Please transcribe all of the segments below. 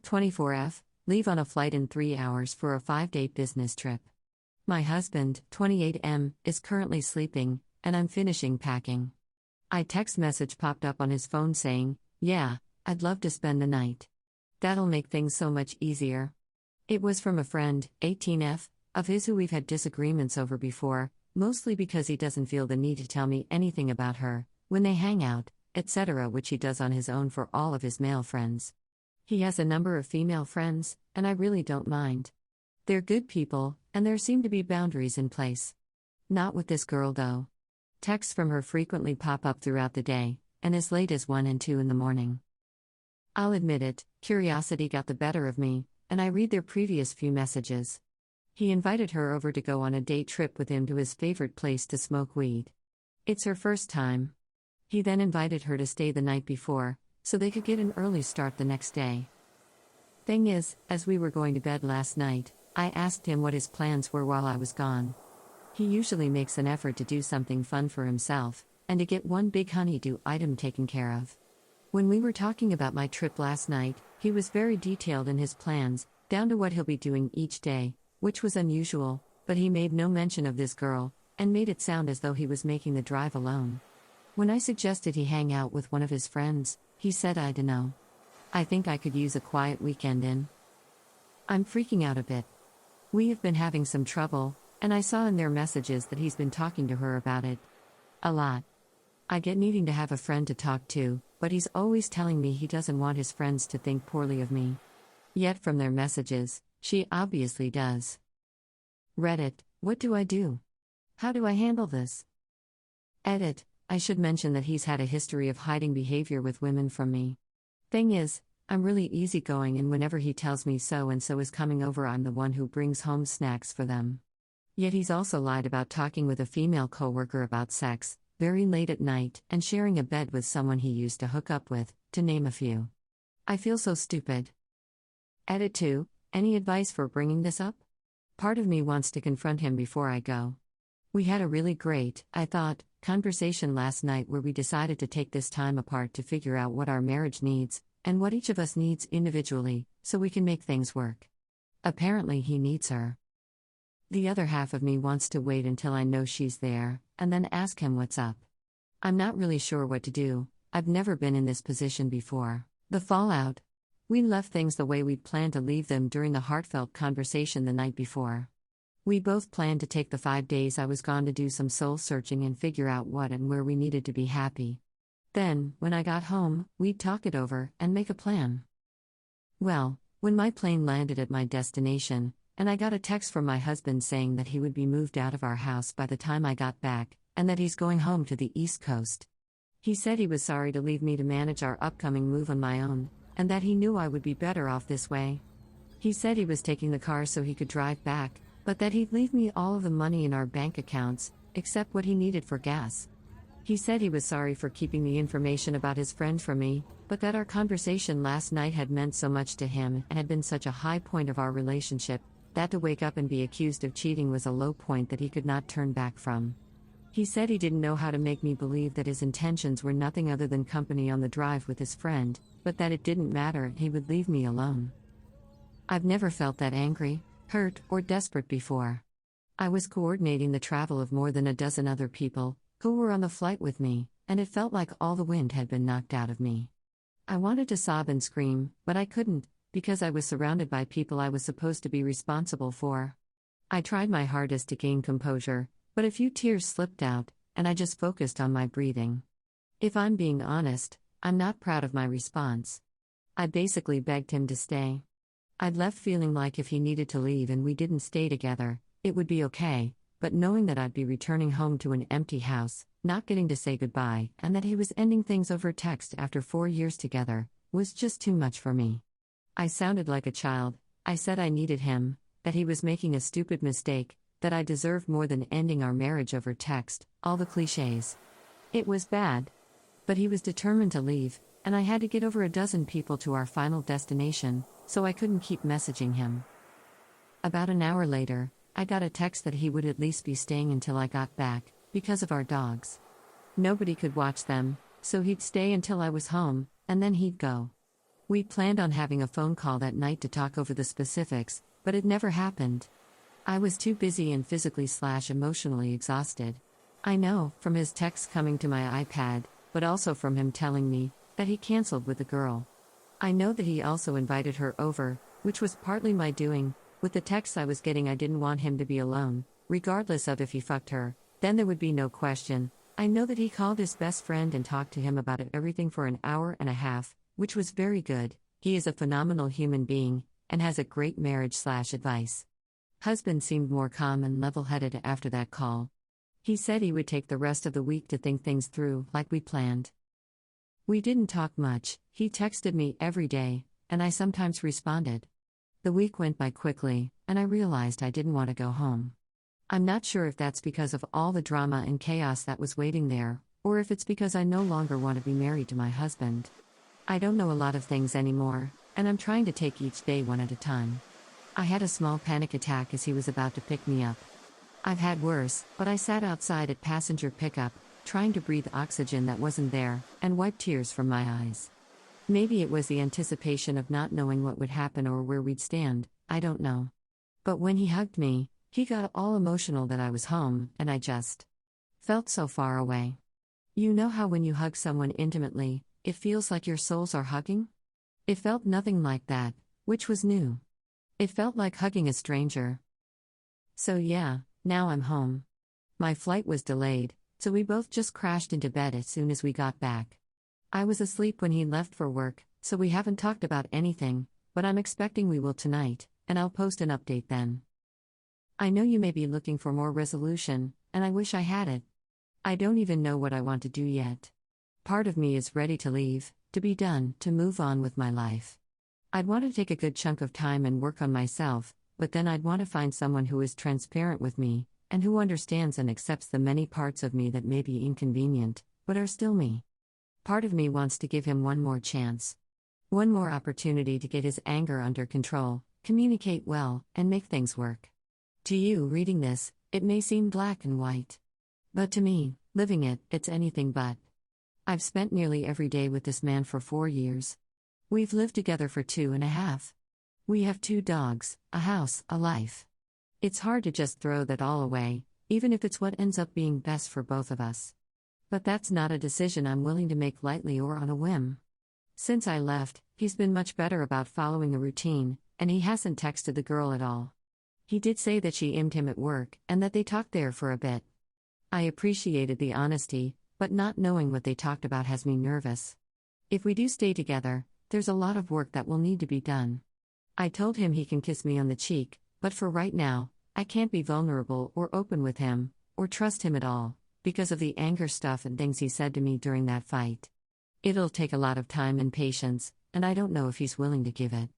24F, leave on a flight in 3 hours for a 5-day business trip. My husband, 28M, is currently sleeping, and I'm finishing packing. A text message popped up on his phone saying, "Yeah, I'd love to spend the night. That'll make things so much easier." It was from a friend, 18F, of his who we've had disagreements over before, mostly because he doesn't feel the need to tell me anything about her, when they hang out, etc., which he does on his own for all of his male friends. He has a number of female friends, and I really don't mind. They're good people, and there seem to be boundaries in place. Not with this girl though. Texts from her frequently pop up throughout the day, and as late as 1 and 2 in the morning. I'll admit it, curiosity got the better of me, and I read their previous few messages. He invited her over to go on a day trip with him to his favorite place to smoke weed. It's her first time. He then invited her to stay the night before, so they could get an early start the next day. Thing is, as we were going to bed last night, I asked him what his plans were while I was gone. He usually makes an effort to do something fun for himself, and to get one big honey-do item taken care of. When we were talking about my trip last night, he was very detailed in his plans, down to what he'll be doing each day, which was unusual, but he made no mention of this girl, and made it sound as though he was making the drive alone. When I suggested he hang out with one of his friends, he said I dunno. I think I could use a quiet weekend in. I'm freaking out a bit. We have been having some trouble, and I saw in their messages that he's been talking to her about it. A lot. I get needing to have a friend to talk to, but he's always telling me he doesn't want his friends to think poorly of me. Yet from their messages, she obviously does. Reddit, what do I do? How do I handle this? Edit, I should mention that he's had a history of hiding behavior with women from me. Thing is, I'm really easygoing, and whenever he tells me so and so is coming over, I'm the one who brings home snacks for them. Yet he's also lied about talking with a female coworker about sex, very late at night, and sharing a bed with someone he used to hook up with, to name a few. I feel so stupid. Edit 2, any advice for bringing this up? Part of me wants to confront him before I go. We had a really great, I thought, conversation last night where we decided to take this time apart to figure out what our marriage needs, and what each of us needs individually, so we can make things work. Apparently he needs her. The other half of me wants to wait until I know she's there, and then ask him what's up. I'm not really sure what to do. I've never been in this position before. The fallout. We left things the way we'd planned to leave them during the heartfelt conversation the night before. We both planned to take the 5 days I was gone to do some soul searching and figure out what and where we needed to be happy. Then, when I got home, we'd talk it over and make a plan. Well, when my plane landed at my destination, and I got a text from my husband saying that he would be moved out of our house by the time I got back, and that he's going home to the East Coast. He said he was sorry to leave me to manage our upcoming move on my own, and that he knew I would be better off this way. He said he was taking the car so he could drive back, but that he'd leave me all of the money in our bank accounts, except what he needed for gas. He said he was sorry for keeping the information about his friend from me, but that our conversation last night had meant so much to him and had been such a high point of our relationship, that to wake up and be accused of cheating was a low point that he could not turn back from. He said he didn't know how to make me believe that his intentions were nothing other than company on the drive with his friend, but that it didn't matter, he would leave me alone. I've never felt that angry, hurt, or desperate before. I was coordinating the travel of more than a dozen other people, who were on the flight with me, and it felt like all the wind had been knocked out of me. I wanted to sob and scream, but I couldn't, because I was surrounded by people I was supposed to be responsible for. I tried my hardest to gain composure, but a few tears slipped out, and I just focused on my breathing. If I'm being honest, I'm not proud of my response. I basically begged him to stay. I'd left feeling like if he needed to leave and we didn't stay together, it would be okay, but knowing that I'd be returning home to an empty house, not getting to say goodbye, and that he was ending things over text after 4 years together, was just too much for me. I sounded like a child. I said I needed him, that he was making a stupid mistake, that I deserved more than ending our marriage over text, all the cliches. It was bad. But he was determined to leave, and I had to get over a dozen people to our final destination, so I couldn't keep messaging him. About an hour later, I got a text that he would at least be staying until I got back, because of our dogs. Nobody could watch them, so he'd stay until I was home, and then he'd go. We planned on having a phone call that night to talk over the specifics, but it never happened. I was too busy and physically/emotionally exhausted. I know, from his texts coming to my iPad, but also from him telling me that he canceled with the girl. I know that he also invited her over, which was partly my doing. With the texts I was getting, I didn't want him to be alone, regardless of if he fucked her, then there would be no question. I know that he called his best friend and talked to him about everything for an hour and a half, which was very good. He is a phenomenal human being, and has a great marriage/advice. Husband seemed more calm and level-headed after that call. He said he would take the rest of the week to think things through, like we planned. We didn't talk much. He texted me every day, and I sometimes responded. The week went by quickly, and I realized I didn't want to go home. I'm not sure if that's because of all the drama and chaos that was waiting there, or if it's because I no longer want to be married to my husband. I don't know a lot of things anymore, and I'm trying to take each day one at a time. I had a small panic attack as he was about to pick me up. I've had worse, but I sat outside at passenger pickup, trying to breathe oxygen that wasn't there, and wipe tears from my eyes. Maybe it was the anticipation of not knowing what would happen or where we'd stand, I don't know. But when he hugged me, he got all emotional that I was home, and I just felt so far away. You know how when you hug someone intimately, it feels like your souls are hugging? It felt nothing like that, which was new. It felt like hugging a stranger. So yeah, now I'm home. My flight was delayed, so we both just crashed into bed as soon as we got back. I was asleep when he left for work, so we haven't talked about anything, but I'm expecting we will tonight, and I'll post an update then. I know you may be looking for more resolution, and I wish I had it. I don't even know what I want to do yet. Part of me is ready to leave, to be done, to move on with my life. I'd want to take a good chunk of time and work on myself, but then I'd want to find someone who is transparent with me, and who understands and accepts the many parts of me that may be inconvenient, but are still me. Part of me wants to give him one more chance. One more opportunity to get his anger under control, communicate well, and make things work. To you reading this, it may seem black and white. But to me, living it, it's anything but. I've spent nearly every day with this man for 4 years. We've lived together for 2.5. We have 2 dogs, a house, a life. It's hard to just throw that all away, even if it's what ends up being best for both of us. But that's not a decision I'm willing to make lightly or on a whim. Since I left, he's been much better about following a routine, and he hasn't texted the girl at all. He did say that she immed him at work, and that they talked there for a bit. I appreciated the honesty, but not knowing what they talked about has me nervous. If we do stay together, there's a lot of work that will need to be done. I told him he can kiss me on the cheek, but for right now, I can't be vulnerable or open with him, or trust him at all, because of the anger stuff and things he said to me during that fight. It'll take a lot of time and patience, and I don't know if he's willing to give it.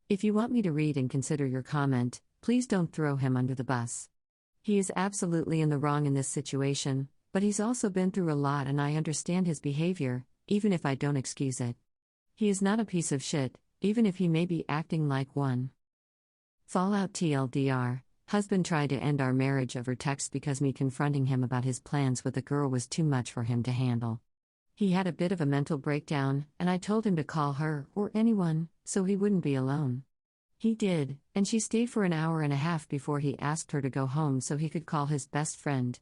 If you want me to read and consider your comment, please don't throw him under the bus. He is absolutely in the wrong in this situation, but he's also been through a lot and I understand his behavior, even if I don't excuse it. He is not a piece of shit, even if he may be acting like one. Fallout TLDR. Husband tried to end our marriage over text because me confronting him about his plans with a girl was too much for him to handle. He had a bit of a mental breakdown, and I told him to call her, or anyone, so he wouldn't be alone. He did, and she stayed for an hour and a half before he asked her to go home so he could call his best friend.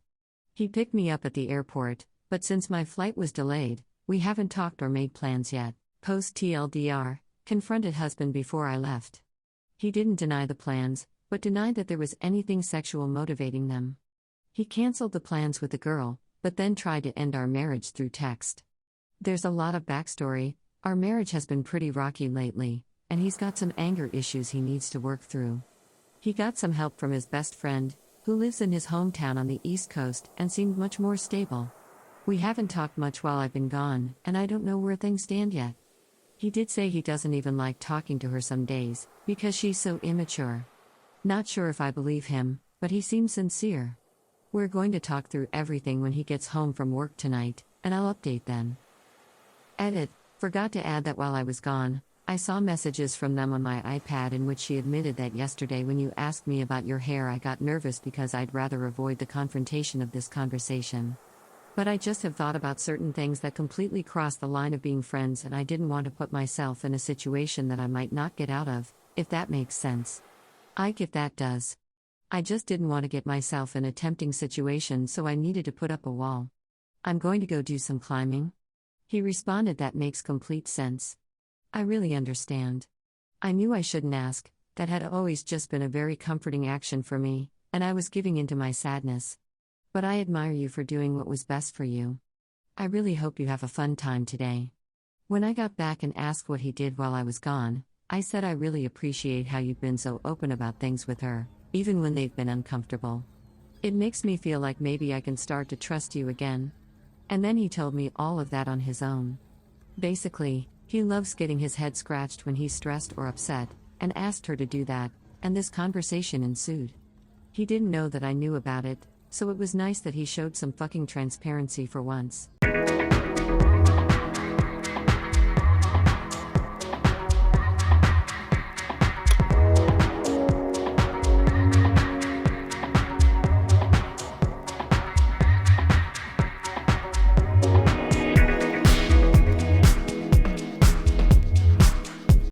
He picked me up at the airport, but since my flight was delayed, we haven't talked or made plans yet. Post TLDR, confronted husband before I left. He didn't deny the plans, but denied that there was anything sexual motivating them. He canceled the plans with the girl, but then tried to end our marriage through text. There's a lot of backstory. Our marriage has been pretty rocky lately, and he's got some anger issues he needs to work through. He got some help from his best friend, who lives in his hometown on the East Coast and seemed much more stable. We haven't talked much while I've been gone, and I don't know where things stand yet. He did say he doesn't even like talking to her some days, because she's so immature. Not sure if I believe him, but he seems sincere. We're going to talk through everything when he gets home from work tonight, and I'll update then. Edit. Forgot to add that while I was gone, I saw messages from them on my iPad in which she admitted that yesterday when you asked me about your hair I got nervous because I'd rather avoid the confrontation of this conversation. But I just have thought about certain things that completely cross the line of being friends, and I didn't want to put myself in a situation that I might not get out of, if that makes sense. If that does. I just didn't want to get myself in a tempting situation, so I needed to put up a wall. I'm going to go do some climbing. He responded, that makes complete sense. I really understand. I knew I shouldn't ask, that had always just been a very comforting action for me, and I was giving into my sadness. But I admire you for doing what was best for you. I really hope you have a fun time today. When I got back and asked what he did while I was gone, I said I really appreciate how you've been so open about things with her, even when they've been uncomfortable. It makes me feel like maybe I can start to trust you again. And then he told me all of that on his own. Basically, he loves getting his head scratched when he's stressed or upset, and asked her to do that, and this conversation ensued. He didn't know that I knew about it, so it was nice that he showed some fucking transparency for once.